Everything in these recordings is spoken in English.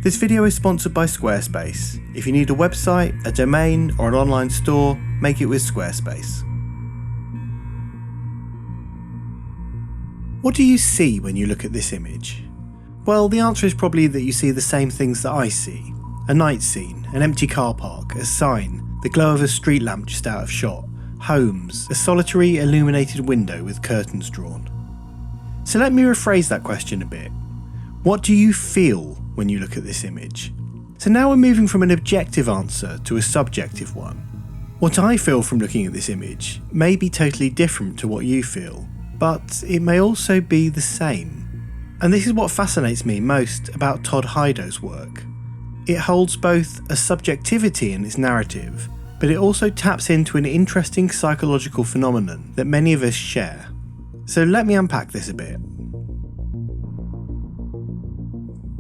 This video is sponsored by Squarespace. If you need a website, a domain, or an online store, make it with Squarespace. What do you see when you look at this image? Well, the answer is probably that you see the same things that I see. A night scene, an empty car park, a sign, the glow of a street lamp just out of shot, homes, a solitary illuminated window with curtains drawn. So let me rephrase that question a bit. What do you feel when you look at this image? So now we're moving from an objective answer to a subjective one. What I feel from looking at this image may be totally different to what you feel, but it may also be the same. And this is what fascinates me most about Todd Hido's work. It holds both a subjectivity in its narrative, but it also taps into an interesting psychological phenomenon that many of us share. So let me unpack this a bit.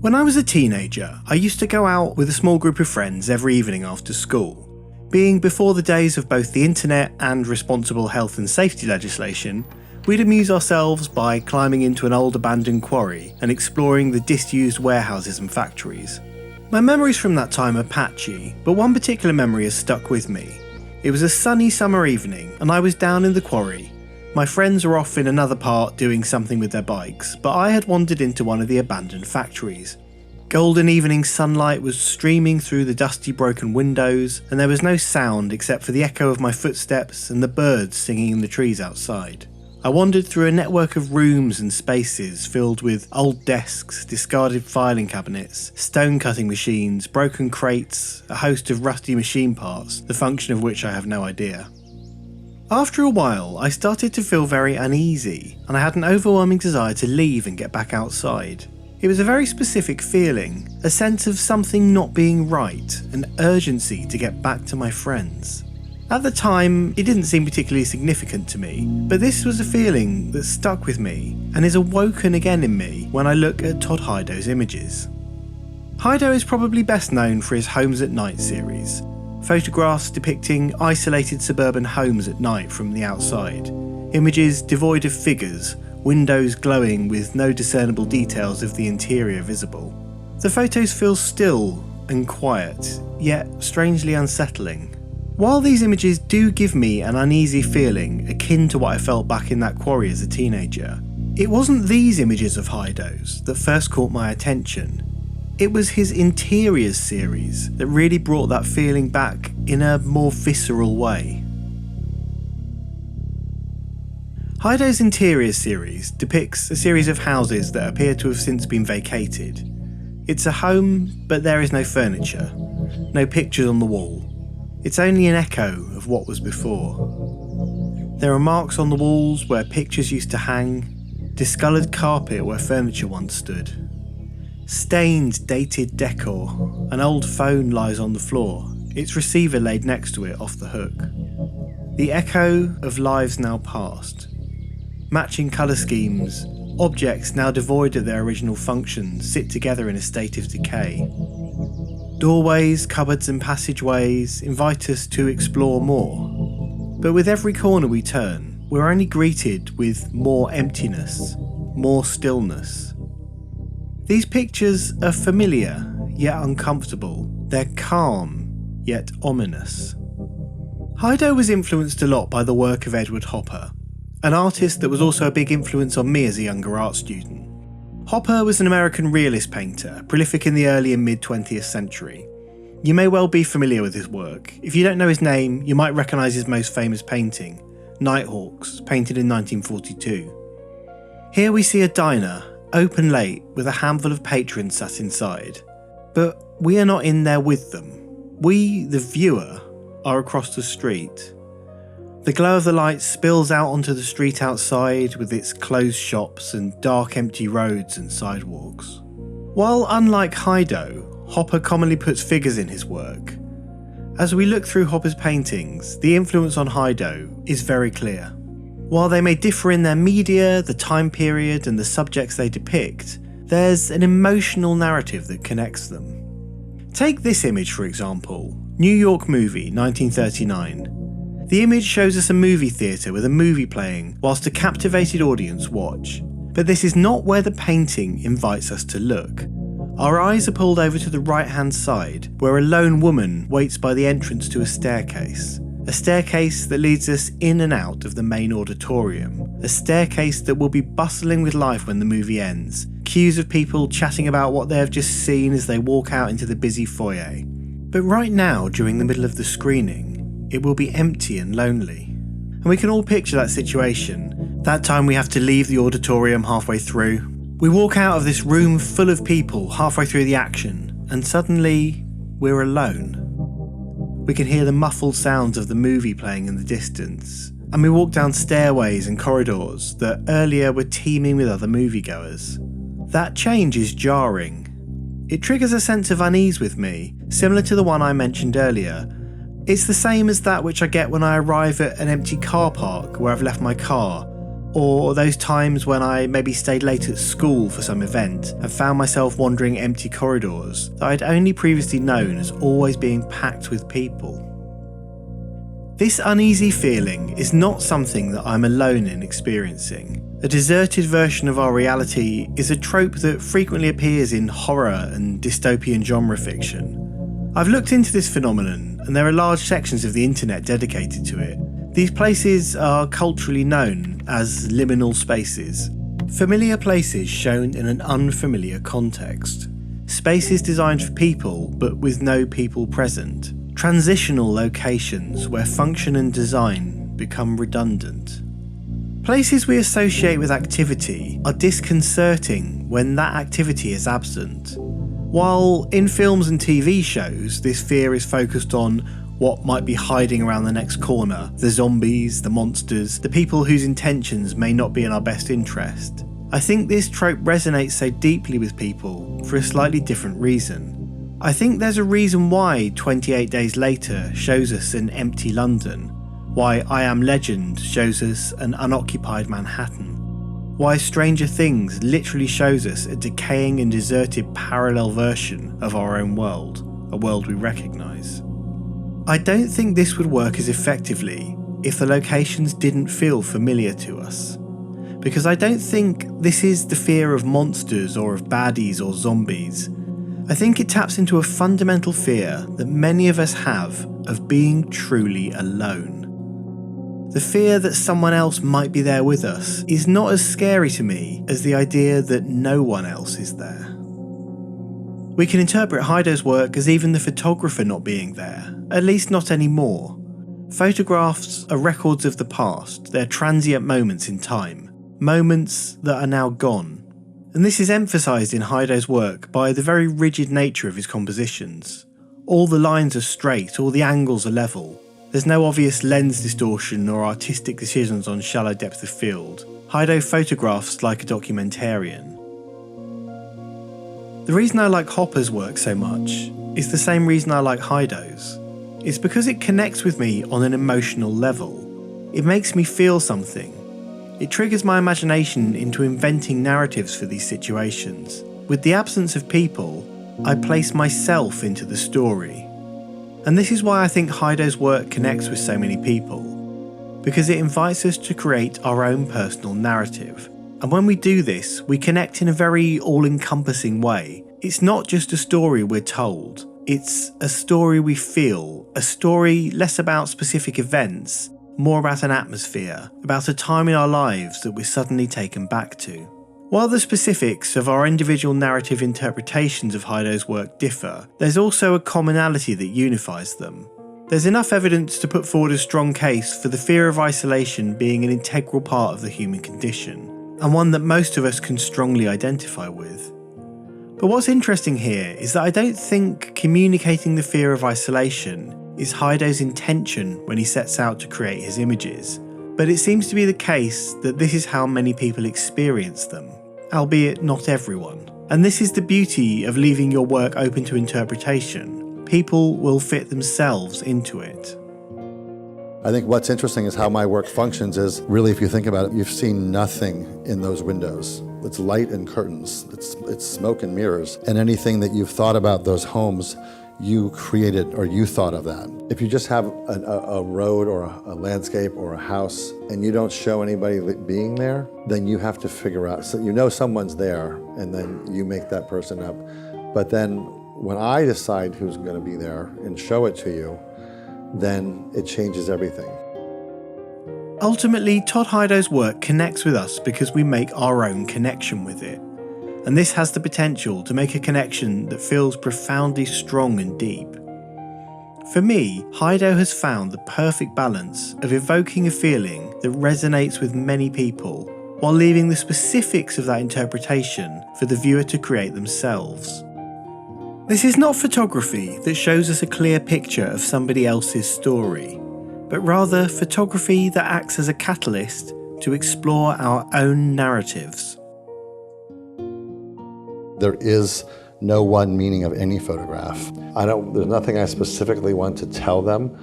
When I was a teenager, I used to go out with a small group of friends every evening after school. Being before the days of both the internet and responsible health and safety legislation, we'd amuse ourselves by climbing into an old abandoned quarry and exploring the disused warehouses and factories. My memories from that time are patchy, but one particular memory has stuck with me. It was a sunny summer evening and I was down in the quarry. My friends were off in another part doing something with their bikes, but I had wandered into one of the abandoned factories. Golden evening sunlight was streaming through the dusty broken windows, and there was no sound except for the echo of my footsteps and the birds singing in the trees outside. I wandered through a network of rooms and spaces filled with old desks, discarded filing cabinets, stone cutting machines, broken crates, a host of rusty machine parts, the function of which I have no idea. After a while, I started to feel very uneasy, and I had an overwhelming desire to leave and get back outside. It was a very specific feeling, a sense of something not being right, an urgency to get back to my friends. At the time, it didn't seem particularly significant to me, but this was a feeling that stuck with me and is awoken again in me when I look at Todd Hido's images. Hido is probably best known for his Homes at Night series, photographs depicting isolated suburban homes at night from the outside, images devoid of figures, windows glowing with no discernible details of the interior visible. The photos feel still and quiet, yet strangely unsettling. While these images do give me an uneasy feeling akin to what I felt back in that quarry as a teenager, it wasn't these images of Hido's that first caught my attention. It was his Interiors series that really brought that feeling back in a more visceral way. Hido's Interiors series depicts a series of houses that appear to have since been vacated. It's a home, but there is no furniture, no pictures on the wall. It's only an echo of what was before. There are marks on the walls where pictures used to hang, discoloured carpet where furniture once stood. Stained, dated decor, an old phone lies on the floor, its receiver laid next to it off the hook. The echo of lives now past. Matching colour schemes, objects now devoid of their original functions sit together in a state of decay. Doorways, cupboards and passageways invite us to explore more. But with every corner we turn, we're only greeted with more emptiness, more stillness. These pictures are familiar, yet uncomfortable. They're calm, yet ominous. Hido was influenced a lot by the work of Edward Hopper, an artist that was also a big influence on me as a younger art student. Hopper was an American realist painter, prolific in the early and mid-20th century. You may well be familiar with his work. If you don't know his name, you might recognise his most famous painting, Nighthawks, painted in 1942. Here we see a diner, open late with a handful of patrons sat inside. But we are not in there with them. We, the viewer, are across the street. The glow of the light spills out onto the street outside with its closed shops and dark empty roads and sidewalks. While unlike Hido, Hopper commonly puts figures in his work. As we look through Hopper's paintings, the influence on Hido is very clear. While they may differ in their media, the time period and the subjects they depict, there's an emotional narrative that connects them. Take this image for example, New York Movie 1939. The image shows us a movie theatre with a movie playing whilst a captivated audience watch. But this is not where the painting invites us to look. Our eyes are pulled over to the right-hand side, where a lone woman waits by the entrance to a staircase that leads us in and out of the main auditorium, a staircase that will be bustling with life when the movie ends, queues of people chatting about what they have just seen as they walk out into the busy foyer. But right now, during the middle of the screening, it will be empty and lonely. And we can all picture that situation, that time we have to leave the auditorium halfway through. We walk out of this room full of people halfway through the action, and suddenly, we're alone. We can hear the muffled sounds of the movie playing in the distance, and we walk down stairways and corridors that earlier were teeming with other moviegoers. That change is jarring. It triggers a sense of unease with me, similar to the one I mentioned earlier. It's the same as that which I get when I arrive at an empty car park where I've left my car, or those times when I maybe stayed late at school for some event and found myself wandering empty corridors that I'd only previously known as always being packed with people. This uneasy feeling is not something that I'm alone in experiencing. A deserted version of our reality is a trope that frequently appears in horror and dystopian genre fiction. I've looked into this phenomenon, and there are large sections of the internet dedicated to it. These places are culturally known as liminal spaces. Familiar places shown in an unfamiliar context. Spaces designed for people, but with no people present. Transitional locations where function and design become redundant. Places we associate with activity are disconcerting when that activity is absent. While in films and TV shows, this fear is focused on what might be hiding around the next corner, the zombies, the monsters, the people whose intentions may not be in our best interest. I think this trope resonates so deeply with people for a slightly different reason. I think there's a reason why 28 Days Later shows us an empty London, why I Am Legend shows us an unoccupied Manhattan, why Stranger Things literally shows us a decaying and deserted parallel version of our own world, a world we recognise. I don't think this would work as effectively if the locations didn't feel familiar to us, because I don't think this is the fear of monsters or of baddies or zombies. I think it taps into a fundamental fear that many of us have of being truly alone. The fear that someone else might be there with us is not as scary to me as the idea that no one else is there. We can interpret Hido's work as even the photographer not being there, at least not anymore. Photographs are records of the past, they're transient moments in time, moments that are now gone. And this is emphasised in Hido's work by the very rigid nature of his compositions. All the lines are straight, all the angles are level. There's no obvious lens distortion or artistic decisions on shallow depth of field. Hido photographs like a documentarian. The reason I like Hopper's work so much is the same reason I like Hido's. It's because it connects with me on an emotional level. It makes me feel something. It triggers my imagination into inventing narratives for these situations. With the absence of people, I place myself into the story. And this is why I think Hido's work connects with so many people, because it invites us to create our own personal narrative. And when we do this, we connect in a very all-encompassing way. It's not just a story we're told, it's a story we feel, a story less about specific events, more about an atmosphere, about a time in our lives that we're suddenly taken back to. While the specifics of our individual narrative interpretations of Hido's work differ, there's also a commonality that unifies them. There's enough evidence to put forward a strong case for the fear of isolation being an integral part of the human condition, and one that most of us can strongly identify with. But what's interesting here is that I don't think communicating the fear of isolation is Hido's intention when he sets out to create his images, but it seems to be the case that this is how many people experience them, albeit not everyone. And this is the beauty of leaving your work open to interpretation. People will fit themselves into it. I think what's interesting is how my work functions is really, if you think about it, you've seen nothing in those windows. It's light and curtains, it's smoke and mirrors, and anything that you've thought about those homes, you created or you thought of that. If you just have a road or a landscape or a house and you don't show anybody being there, then you have to figure out, so you know someone's there, and then you make that person up. But then when I decide who's going to be there and show it to you, then it changes everything. Ultimately, Todd Hido's work connects with us because we make our own connection with it. And this has the potential to make a connection that feels profoundly strong and deep. For me, Hido has found the perfect balance of evoking a feeling that resonates with many people, while leaving the specifics of that interpretation for the viewer to create themselves. This is not photography that shows us a clear picture of somebody else's story, but rather photography that acts as a catalyst to explore our own narratives. There is no one meaning of any photograph. There's nothing I specifically want to tell them,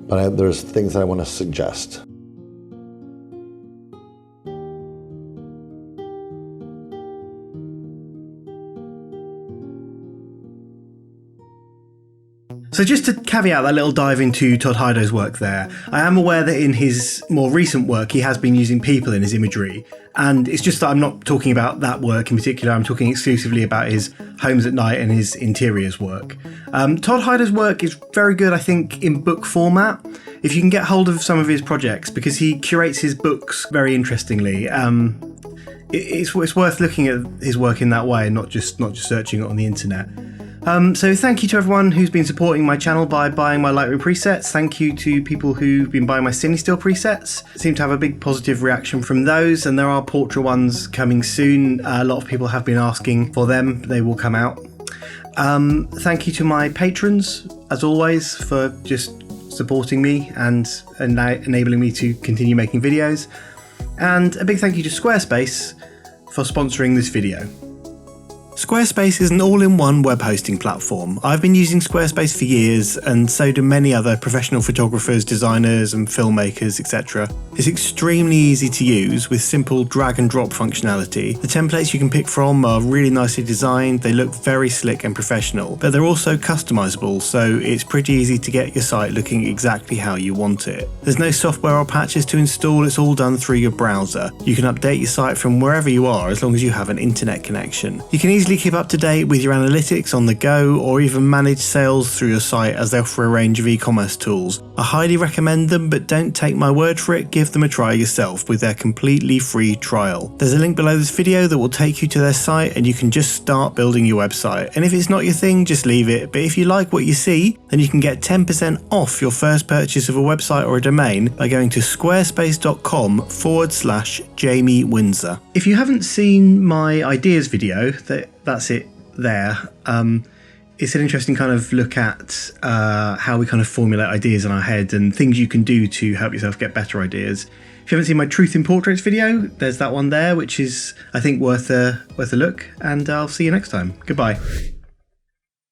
but there's things that I want to suggest. So just to caveat that little dive into Todd Hido's work there, I am aware that in his more recent work he has been using people in his imagery, and it's just that I'm not talking about that work in particular. I'm talking exclusively about his homes at night and his interiors work. Todd Hido's work is very good, I think, in book format, if you can get hold of some of his projects, because he curates his books very interestingly. It's worth looking at his work in that way and not just searching it on the internet. So thank you to everyone who's been supporting my channel by buying my Lightroom presets. Thank you to people who've been buying my CineStill presets. I seem to have a big positive reaction from those, and there are Portra ones coming soon. A lot of people have been asking for them. They will come out. Thank you to my patrons, as always, for just supporting me and enabling me to continue making videos. And a big thank you to Squarespace for sponsoring this video. Squarespace is an all-in-one web hosting platform. I've been using Squarespace for years, and so do many other professional photographers, designers and filmmakers, etc. It's extremely easy to use with simple drag and drop functionality. The templates you can pick from are really nicely designed, they look very slick and professional, but they're also customizable, so it's pretty easy to get your site looking exactly how you want it. There's no software or patches to install, it's all done through your browser. You can update your site from wherever you are as long as you have an internet connection. You can easily keep up to date with your analytics on the go, or even manage sales through your site, as they offer a range of e-commerce tools. I highly recommend them, but don't take my word for it, give them a try yourself with their completely free trial. There's a link below this video that will take you to their site, and you can just start building your website. And if it's not your thing, just leave it, but if you like what you see, then you can get 10% off your first purchase of a website or a domain by going to squarespace.com/Jamie Windsor. If you haven't seen my ideas video, that's it there. It's an interesting kind of look at how we kind of formulate ideas in our head and things you can do to help yourself get better ideas. If you haven't seen my Truth in Portraits video, there's that one there, which is, I think, worth a look, and I'll see you next time. Goodbye.